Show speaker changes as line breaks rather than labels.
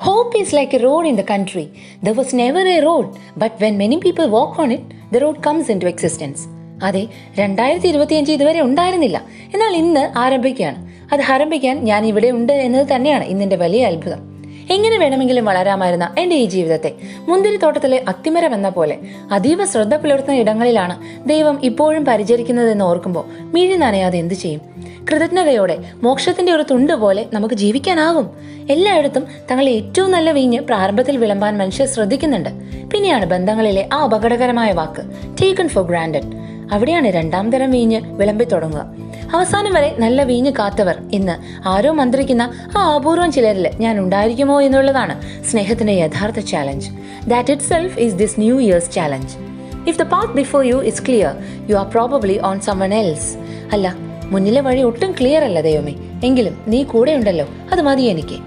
Hope is like a road in the country. There was never a road, but when many people walk on it, the road comes into existence. അതെ, 2025 ഇതുവരെ ഉണ്ടായിരുന്നില്ല, എന്നാൽ ഇന്ന് ആരംഭിക്കുകയാണ്. അത് ആരംഭിക്കാൻ ഞാൻ ഇവിടെ ഉണ്ട് എന്നത് തന്നെയാണ് ഇന്നിന്റെ വലിയ അത്ഭുതം. എങ്ങനെ വേണമെങ്കിലും വളരാമായിരുന്ന എൻ്റെ ഈ ജീവിതത്തെ മുന്തിരിത്തോട്ടത്തിലെ അത്തിമരം എന്ന പോലെ അതീവ ശ്രദ്ധ പുലർത്തുന്ന ഇടങ്ങളിലാണ് ദൈവം ഇപ്പോഴും പരിചരിക്കുന്നതെന്ന് ഓർക്കുമ്പോൾ മിഴി നനയാതെ എന്തു ചെയ്യും? കൃതജ്ഞതയോടെ മോക്ഷത്തിന്റെ ഒരു തുണ്ട് പോലെ നമുക്ക് ജീവിക്കാനാകും. എല്ലായിടത്തും തങ്ങളുടെ ഏറ്റവും നല്ല വീഞ്ഞ് പ്രാരംഭത്തിൽ വിളമ്പാൻ മനുഷ്യർ ശ്രദ്ധിക്കുന്നുണ്ട്. പിന്നെയാണ് ബന്ധങ്ങളിലെ ആ അപകടകരമായ വാക്ക് ടേക്കൺ ഫോർ ഗ്രാൻഡഡ്. അവിടെയാണ് രണ്ടാം തരം വീഞ്ഞ് വിളമ്പി തുടങ്ങുക. അവസാനം വരെ നല്ല വീഞ്ഞ് കാത്തവർ ഇന്ന് ആരോ മന്ത്രിക്കുന്ന ആ അപൂർവം ചിലരിൽ ഞാൻ ഉണ്ടായിരിക്കുമോ എന്നുള്ളതാണ് സ്നേഹത്തിന്റെ യഥാർത്ഥ challenge. That it self is this new years challenge. If the path before you is clear, you are probably on someone else. അല്ല, മുന്നിലെ വഴി ഒട്ടും ക്ലിയർ അല്ല ദൈവമേ, എങ്കിലും നീ കൂടെ ഉണ്ടല്ലോ, അത് മതി എനിക്ക്.